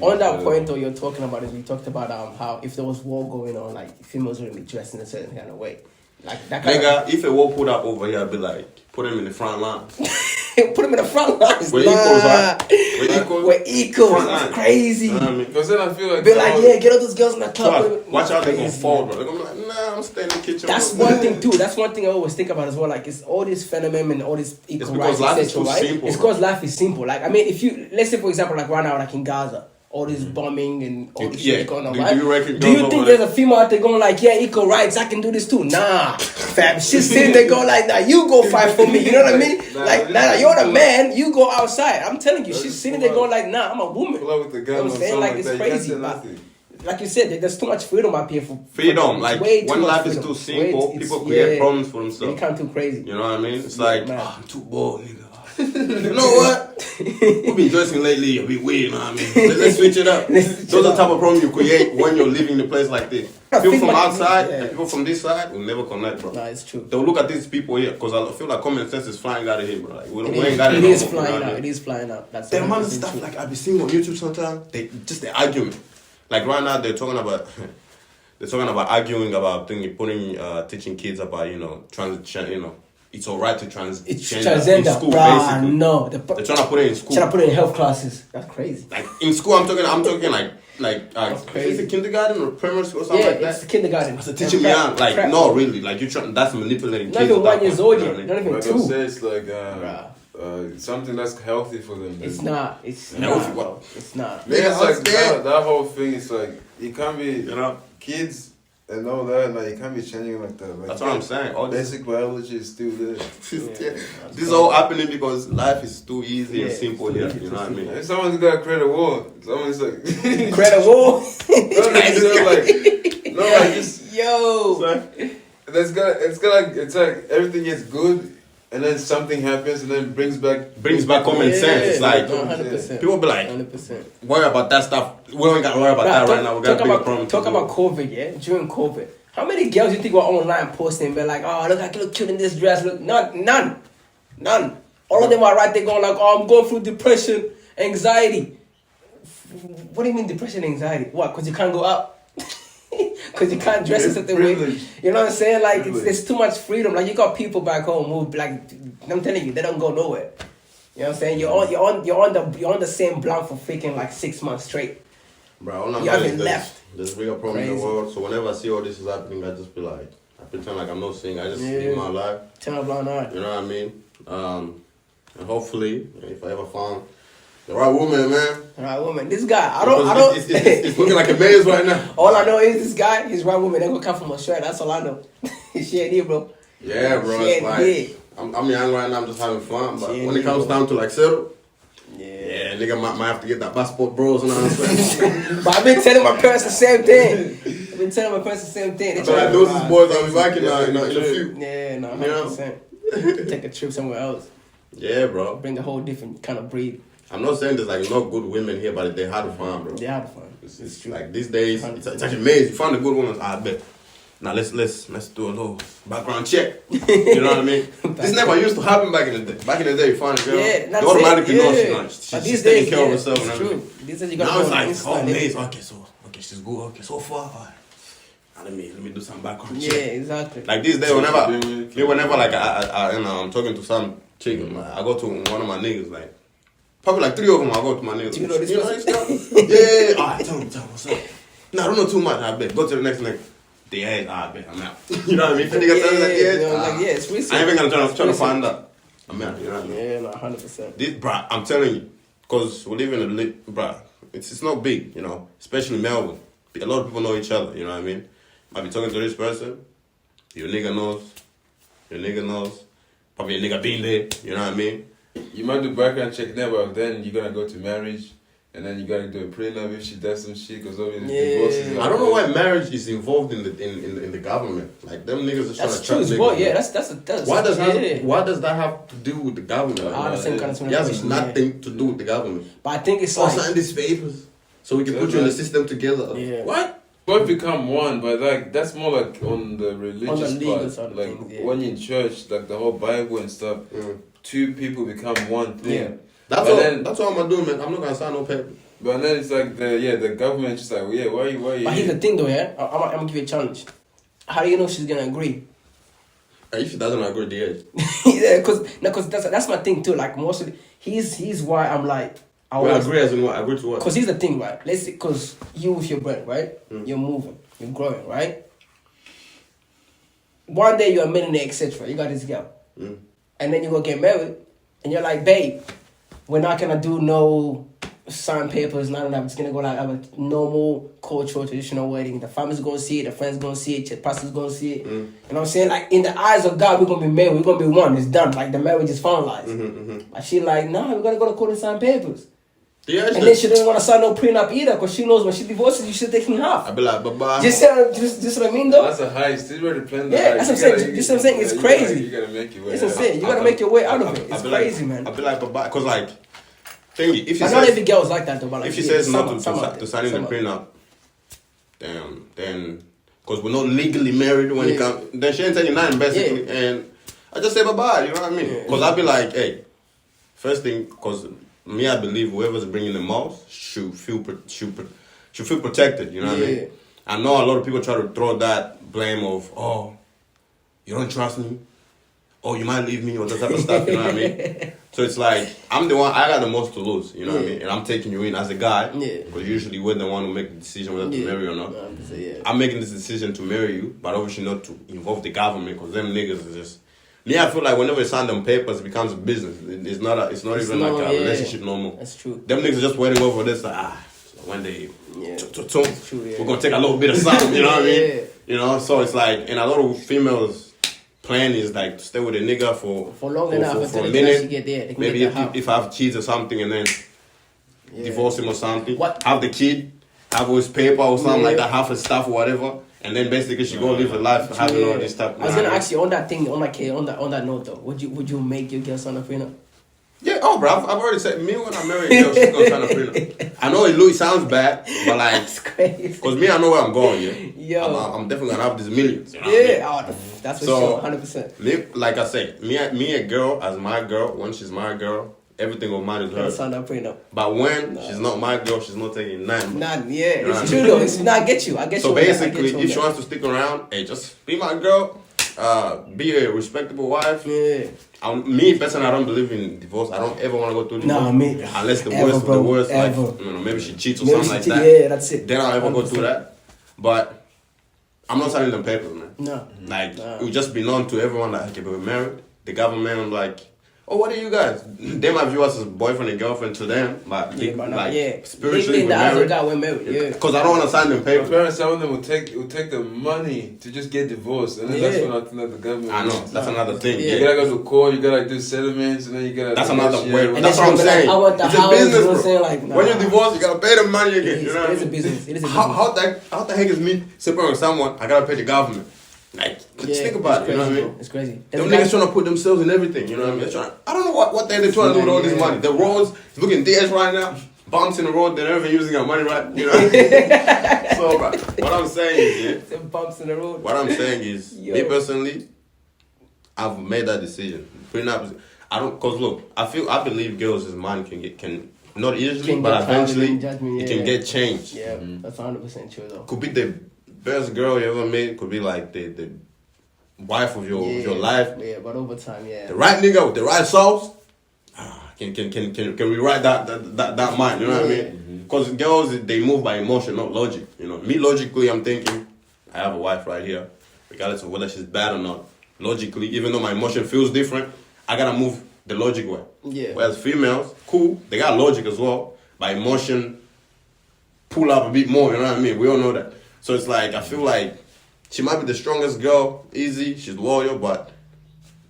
On that point, though, you're talking about is we talked about how if there was war going on, like females wouldn't be dressed in a certain kind of way. Like that kind Nigga, if a war pulled up over here, I'd be like, put him in the front line. Put him in the front lines. We're equals, right? We're equals. It's crazy. You know what I mean? Because then I feel like... Be like, yeah, get all those girls in the club. Watch out, they're gonna fall, bro. They're gonna be like, nah, I'm staying in the kitchen. That's one thing, too. That's one thing I always think about as well. Like, it's all this phenomenon and all this equal rights, life is too right? simple, it's because life is simple. Like, I mean, if you... Let's say, for example, like right now, like in Gaza, all this bombing and all this shit going on, right? Do you think there's a female out there going like, yeah, equal rights, I can do this too? Nah, fam. She's sitting there going like, nah, you go fight for me. You know what I mean? Like, nah, you're the man. You go outside. I'm telling you, she's sitting there going like, nah, I'm a woman. You know what I'm saying? Like, it's crazy. Like you said, there's too much freedom up here for freedom. Like when life is too simple, people create problems for themselves. You can't too crazy. You know what I mean? It's like, I'm too bored, nigga. You know what? We've been dressing lately a bit weird, you know what I mean? Let's switch it up. Those are the type of problems you create when you're living in a place like this. People from outside and people from this side will never connect, bro. Nah, it's true. They'll look at these people here because I feel like common sense is flying out of here, bro. Like, we ain't got it. It is flying out. It is flying out. That's the amount of stuff like I be seeing on YouTube sometimes. They argument. Like right now, they're talking about arguing about teaching kids about transition. It's alright to transgender in school, basically. No, they're trying to put it in school. Trying to put it in health classes. That's crazy. Like in school, I'm talking like that's crazy. Is it kindergarten or primary school or something like that? Yeah, it's kindergarten. So teaching me out, like no, really, like that's manipulating not kids. Not even 1 year old yet. Not even like 2. Say it's like something that's healthy for them. It's not. It's healthy. Not. It's not. Yeah, it's like that whole thing. It's like you can't be, kids. And all that, like you can't be changing like that. Like, that's what I'm saying. All basic biology is still there. This is all happening because life is too easy and simple here. You know what I mean? If someone's gotta create a war, someone's like create a war. Just yo. It's like everything is good. And then something happens, and then brings back common sense. It's like 100%. People be like, 100%. Worry about that stuff. We don't got to worry about that right now. We got a big problem. Talk about COVID, yeah. During COVID, how many girls you think were online posting, be like, oh, look, I look cute in this dress. Look, none. All of them are right there going like, oh, I'm going through depression, anxiety. What do you mean depression, anxiety? What? Because you can't go out. Because you can't dress a certain way. You know what I'm saying? Like, there's too much freedom. Like, you got people back home who, like, I'm telling you, they don't go nowhere. You know what I'm saying? You're on the same block for freaking like 6 months straight. Bro, all I'm you haven't left. There's a bigger problem in the world. So whenever I see all this is happening, I just be like, I pretend like I'm not seeing. I just live my life. Turn a blind eye. You know what I mean? And hopefully, if I ever found the right woman, man. The right woman. This guy, I don't. It's looking like a maze right now. All I know is this guy, his right woman, they're gonna come from Australia. That's all I know. She ain't here, bro. Yeah, bro. She ain't here. I'm young right now. I'm just having fun. But when it comes down to like settle, yeah, nigga might have to get that passport, bros. And all that. But I've been telling my parents the same thing. They try to those boys I'll be back in a few. Yeah, no, 100%. Take a trip somewhere else. Yeah, bro. Bring a whole different kind of breed. I'm not saying there's like no good women here, but they're hard to find, bro. They're hard to find. It's true. Like these days, it's actually amazing. You find a good woman, I bet. Now let's do a little background check. You know what I mean? This never used to happen back in the day. Back in the day, you find a girl, you automatically know she's taking care of herself. It's true. These days you now it's like, oh, amazing. Okay, she's good. Okay, so far. All right. Now let me do some background check. Yeah, exactly. Like these days, whenever like I'm talking to some chick, I go to one of my niggas, like probably like 3 of them. I go to my niggas. Do you know this person? Yeah. All right, tell me what's up. No, I don't know too much. I bet. Go to the next nigga. I bet I'm out. You know what I mean? It's recent. I ain't even gonna try to find out. I'm out. You know what I mean? Yeah, no, 100%. This, bruh, I'm telling you, because we live in bruh, it's not big, you know, especially Melbourne. A lot of people know each other. You know what I mean? Might be talking to this person. Your nigga knows. Probably a nigga been there. You know what I mean? You might do background check now, but then you're gonna go to marriage. And then you gotta do a prenup if she does some shit, because obviously divorces. I don't know why marriage is involved in the government. Like them niggas are trying to trap niggas. Yeah, that's why does that have to do with the government? The same kind of it has nothing to do with the government. But I think it's like sign these papers so we can put you in the system together. Yeah. What? Both become one, but like that's more like on the religious part. Side like things, when you're in church, like the whole Bible and stuff. 2 people become one thing. Yeah. That's what I'm gonna do, man. I'm not gonna sign no paper. But then it's like the government just like, yeah, why you? But here's the thing though, yeah? I'm gonna give you a challenge. How do you know she's gonna agree? If she doesn't agree, the Yeah, because that's my thing too. Like mostly, he's why I'm like, I well, always agree as in what? Agree to what? Because here's the thing, right? Let's say, because you with your brain, right? You're moving, you're growing, right? One day you're a millionaire, etc. You got this girl, and then you go get married, and you're like, babe, we're not gonna do no sign papers, none of that. It's gonna go like have a normal cultural traditional wedding. The family's gonna see it, the friends gonna see it, the pastor's gonna see it. You know what I'm saying? Like in the eyes of God, we're gonna be married. We're gonna be one. It's done. Like the marriage is finalized. But she like, nah, we're gonna go to court and sign papers. Yeah, And then she didn't want to sign no prenup either because she knows when she divorces you, she's taking half. I'd be like, bye-bye. Just what I mean though? That's a heist. He's already planned the Yeah, heist. that's what I'm saying. Just what I'm saying. It's crazy. You gotta make your way. That's what I'm saying. You gotta make your way out of it. It's I'd be crazy, like, man. I'd be like, bye-bye. Because like, thingy, if she I know says, every girl's like that though, but like, if she yeah, says some no out to there, signing the some out there. prenup, then, because we're not legally married when it comes, then she ain't taking nothing basically. And I just say bye-bye, you know what I mean? Because I'd be like, hey, first thing, because me, I believe whoever's bringing the most should feel protected. You know what I mean? I know a lot of people try to throw that blame of, oh, you don't trust me, oh, you might leave me, or that type of stuff. You know what I mean? So it's like I'm the one. I got the most to lose. You know what I mean? And I'm taking you in as a guy. Because usually we're the one who make the decision whether to marry or not. I'm making this decision to marry you, but obviously not to involve the government because them niggas is just. Me, I feel like whenever you sign them papers, it becomes a business. It's not even like a relationship no more. That's true. Them niggas just waiting over this, like, one day, True, we're gonna take a little bit of something, you know what I mean? You know, so it's like, and a lot of females' plan is like to stay with a nigga for long enough for a until minute. they get there. They can Maybe get that if I have kids or something, and then divorce him or something. What? Have the kid, have his paper or something like that, half his stuff or whatever. And then basically she go live her life having all this stuff. I was gonna ask you on that thing, on that note though. Would you make your girl sign a prenup? Yeah, bro, I've already said me when I marry a girl, she's gonna sign a prenup. I know it sounds bad, but like, That's crazy. because me, I know where I'm going. Yeah, Yo. I'm definitely gonna have these millions. You know what I mean? That's for So, sure, 100%. Me, like I said, me a girl as my girl. When she's my girl, everything will matter to her. Sign a prenup. But when she's not my girl, she's not taking nothing. None, You know what it's I true mean? though. It's not. I get you. I get So you. basically, if she wants to stick around, hey, just be my girl. Be a respectable wife. Yeah. Me personally, I don't believe in divorce. I don't ever want to go through divorce. Nah, me. Unless the Ever, worst, bro, the worst, ever. like maybe she cheats or Maybe something like she- that. yeah, that's it. Then I'll ever go 100%. through that. But I'm not signing them papers, man. No. Like it would just be known to everyone that okay, but we're married. The government, I'm like, oh, what are you guys? They might view us as boyfriend and girlfriend to them, but spiritually in we're the eyes of married. God, we're married. Yeah. Because I don't want to sign them My papers. parents, some of them will take the money to just get divorced, and then that's when I think that the government. I know that's another thing. Yeah. You gotta go to court. You gotta do settlements, and then you gotta. That's another way. And That's then what I'm she'll be like, saying. I want the It's house, a business, you know what bro. I'm saying? Like, nah. When you divorce, you gotta pay the money again. You know what I It is a mean? business. It is a business. How the heck is me separating with someone? I gotta pay the government. Like, just think about it. You know what I mean? It's crazy. Them niggas trying to put themselves in everything. You know what I mean? I don't know what they're trying to do with all this money. The roads is looking dead right now. Bumps in the road. They're never using our money right. You know. So, bro, what I'm saying is, Some bumps in the road. what I'm saying is, me personally, I've made that decision. Prenup. I don't, cause look, I believe girls' mind can not easily, Can but get clouded eventually in judgment, it can get changed. Yeah, that's 100% true though. Could be the best girl you ever met. Could be like the wife of your life. Yeah, but over time, yeah. The right nigga with the right sauce. Can rewrite that mind. You know what I mean? Because girls, they move by emotion, not logic. You know, me logically, I'm thinking, I have a wife right here, regardless of whether she's bad or not. Logically, even though my emotion feels different, I gotta move the logic way. Yeah. Whereas females, cool, they got logic as well. By emotion, pull up a bit more. You know what I mean? We all know that. So it's like I feel like she might be the strongest girl, easy. She's loyal, but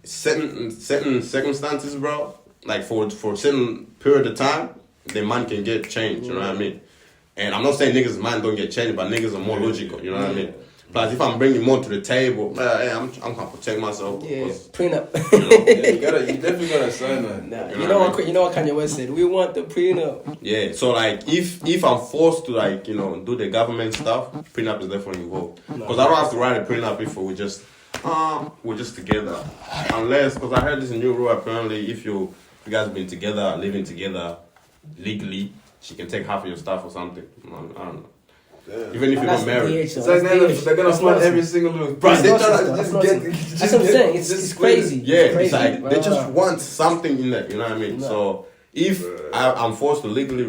certain circumstances, bro. Like for a certain period of time, their mind can get changed. You know what I mean? And I'm not saying niggas' mind don't get changed, but niggas are more logical. You know what I mean? Plus, if I'm bringing more to the table, hey, I'm gonna protect myself. Yeah, prenup. You definitely gotta sign that. Nah, you know what Kanye West said? We want the prenup. Yeah, so like if I'm forced to like do the government stuff, prenup is definitely involved. Because I don't have to write a prenup if we're just together. Unless, because I heard this new rule apparently, if you guys been together, living together legally, she can take half of your stuff or something. I don't know. Yeah. Even if you're not married. It's like they're gonna fund every single little. Bro, they That's try nonsense, to though. That's what I'm saying. It's crazy. Yeah, It's it's crazy. like they just want something in there. You know what I mean? No. So if I'm forced to legally,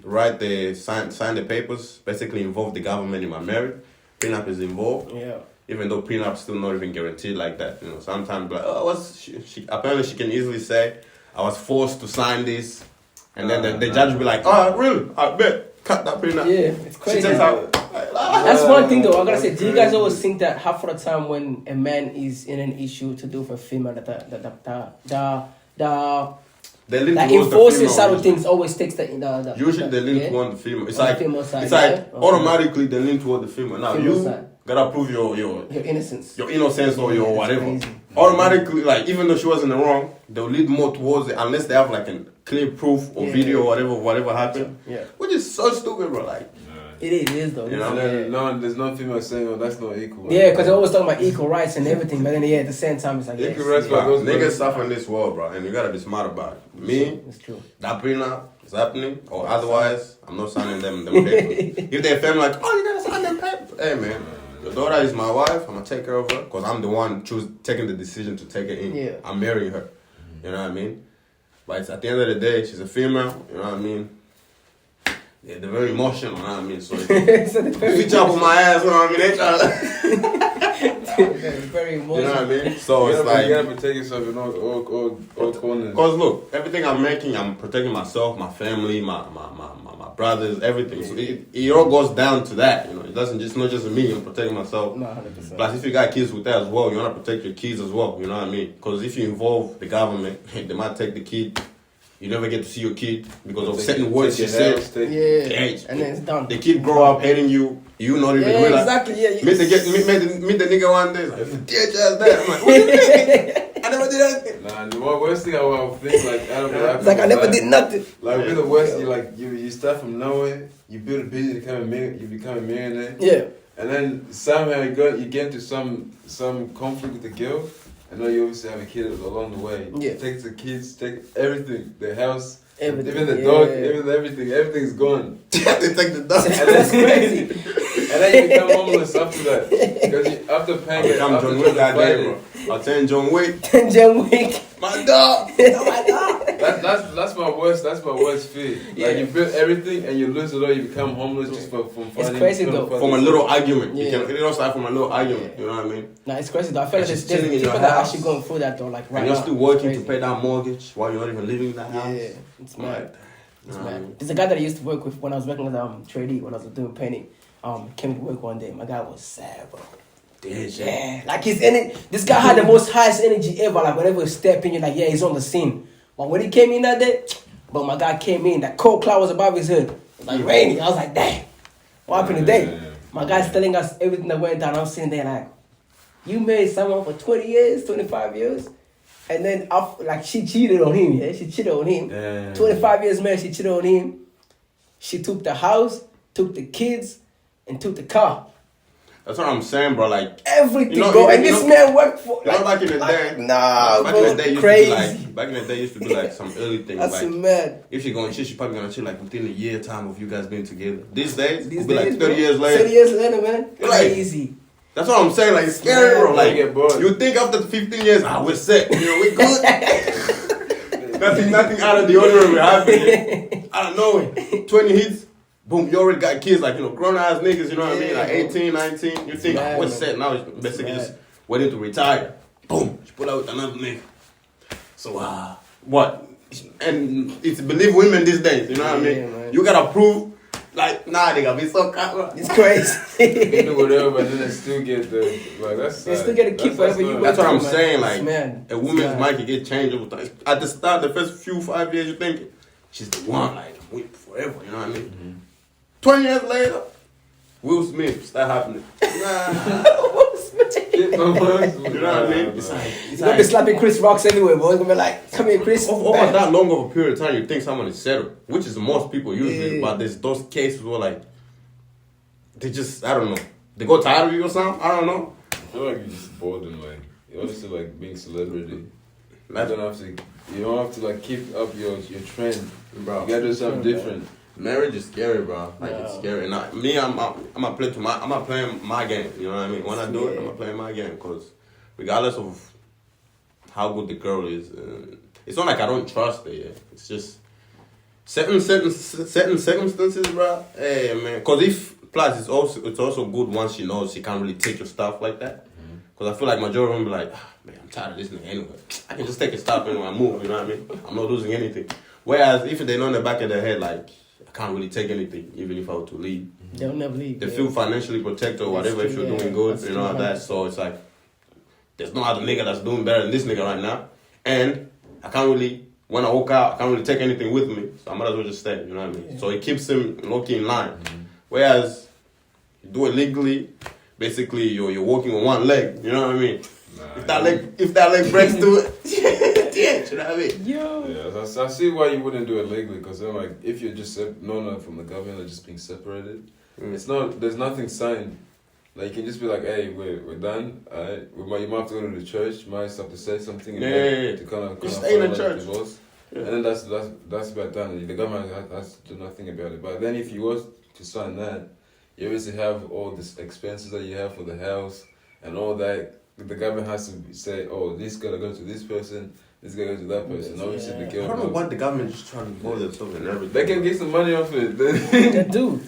write the sign the papers, basically involve the government in my marriage. Prenup is involved. Yeah. Even though prenup still not even guaranteed like that. Sometimes like, she apparently she can easily say, I was forced to sign this, and then the judge will be like, oh really? I bet cut that prenup. Yeah, it's crazy. She takes out. That's one thing though. I gotta say, do you guys always think that half of the time when a man is in an issue to do for a female, They lean that towards the enforcing female side of usually. things always takes the Usually they lean toward the female. It's On the like female side, it's like yeah? automatically they lean toward the female. Now Female you side. gotta prove your innocence. your innocence or your Yeah, whatever. it's crazy. Automatically, like even though she was in the wrong, they'll lead more towards it unless they have like a clear proof or Yeah. video or whatever happened. Yeah. Which is so stupid, bro. Like It is though. You know? And then, no, there's no female saying, "Oh, that's not equal." Yeah, because they're always talking about equal rights and everything, but then at the same time, it's like Equal yes, rights, yeah, bro, niggas suffer in this world, bro, and you gotta be smart about it. Me, it's true. that prenup is happening, or otherwise, I'm not signing them papers. If they're family like, oh, you gotta sign them papers. Hey, man, your daughter is my wife. I'm gonna take care of her because I'm the one taking the decision to take her in. Yeah. I'm marrying her. You know what I mean? But it's at the end of the day, she's a female. You know what I mean? Yeah, they're very emotional. You know what I mean? So switch up on my ass. You know what I mean? They try very you emotional. know what I mean? So it's you like. gotta protect yourself in all corners. Because look, everything I'm making, I'm protecting myself, my family, my brothers, everything. So it all goes down to that. It doesn't just not just me. I'm protecting myself. No, 100%. Plus, if you got kids with that as well, you want to protect your kids as well. You know what I mean? Because if you involve the government, they might take the kid. You never get to see your kid because of certain words she said. Yeah, and then it's done. The kid grow up hating you. You not even Yeah, realize. exactly. Yeah, Meet the nigga one day. Like, bitch ass that. I'm like, what you mean? I never did anything. Nah, the worst thing I would think like out of It's like I never did nothing. Like with the West, you start from nowhere, you build a business, you become a millionaire. Yeah. And then somehow you get into some conflict with the girl, and then you obviously have a kid along the way. Yeah. Take the kids, take everything, the house, Everything, even the yeah. dog, even everything's gone. They take the dog. That's crazy. And then you become homeless after that. Because after paying it, I'm after John trying Wick to that fight day, it. bro. I'll tell John Wick. John Wick. My dog. Oh my dog. That's my worst fear. Yeah. Like you build everything and you lose it all, you become homeless just from fighting. crazy though. From a little argument. Yeah. It all starts from a little argument. You know what I mean? Nah, it's crazy though. I feel like Just there's chilling in people your that are house. actually going through that though, like right And you're now. still working It's to crazy. pay that mortgage while you're not even living in that house. Yeah, it's mad. Right. It's You know what I mad. mean? There's a guy that I used to work with when I was working as a trainee when I was doing painting. Came to work one day. My guy was sad, bro. Yeah, like this guy had the most highest energy ever. Like whenever he step in, you're like, yeah, he's on the scene. But when he came in that day, but my guy came in, that cold cloud was above his head. It was like raining. I was like, damn, what happened today? My guy's telling us everything that went down. I'm sitting there like, you married someone for 20 years, 25 years, and then like she cheated on him. Yeah, she cheated on him. Damn. 25 years married, she cheated on him. She took the house, took the kids, and took the car. That's what I'm saying, bro. Like Everything, You know, bro. you And know- this man worked for. you know, back in the day, nah, back bro, in the day, crazy. back in the day, used to be like some early things. That's like mad. if she going shit, she probably gonna chill like within a year time of you guys being together. These days, These it'll be days, like 30 bro. years later. 30 years later, man. You're like- Crazy. That's what I'm saying. Like it's scary, bro. Yeah, Like you get bored. you think after 15 years, we're set. We good. nothing out of the ordinary will happen. I don't know. 20 hits. Boom, you already got kids, like, grown ass niggas, you know what I mean? Like 18, 19. You think, mad, what's man. set now? It's basically mad. just waiting to retire. Boom, she put out with another nigga. So, what? And it's believe women these days, you know what I mean? Yeah, man. You gotta prove, like, nah, they gotta be so cocky. It's crazy. They do whatever, but then they still get the that's. They still get to keep whatever you That's what I'm man. saying. It's Like mad. a woman's It's mind can get changed over time. At the start, the first 5 years, you think she's the one, like wait forever. You know what I mean? 20 years later, Will Smith start happening. You know what I mean? It's like He's gonna be slapping Chris Rocks everywhere, bro. He's gonna be like, come here, Chris. over that long of a period of time, you think someone is settled, which is most people usually. Yeah. But there's those cases where like they just I don't know, they go tired of you or something. I don't know. I feel like you're just bored and like you also like being celebrity. You Like, don't have to You don't have to like keep up your trend. Bro. You gotta do something different. Marriage is scary, bro. Like it's scary. And I'm gonna playing my game. You know what I mean? When I do it, I'm gonna play my game. Cause regardless of how good the girl is, it's not like I don't trust her. Yeah, it's just certain circumstances, bro. Hey man, cause plus it's also good once she knows she can't really take your stuff like that. Cause I feel like majority of them be like, man, I'm tired of this nigga anyway. I can just take his stuff anyway and move. You know what I mean? I'm not losing anything. Whereas if they know in the back of their head like, I can't really take anything, even if I were to leave. They'll never leave. They feel financially protected or whatever if you're doing good, you know that. So it's like, there's no other nigga that's doing better than this nigga right now. And I can't really, when I walk out, I can't really take anything with me. So I might as well just stay, you know what I mean? So it keeps him low-key in line. Whereas, you do it legally, basically you're walking on one leg, you know what I mean? Nah, if that leg breaks to it, yeah, you know what I mean? Yo. Yeah, I see why you wouldn't do it legally, because then like if you're just known from the government or just being separated, it's not. There's nothing signed. Like you can just be like, hey, we're done. Alright, you might have to go to the church. You might have to say something. To kind of stay in the church. Divorce. Yeah. And then that's about done. The government has to do nothing about it. But then if you was to sign that, you obviously have all these expenses that you have for the house and all that. The government has to say, oh, this gotta go to this person, this gotta go to that person. Obviously, the girl. I don't know what the government is trying to do themselves and everything. They can get some money off it. They do.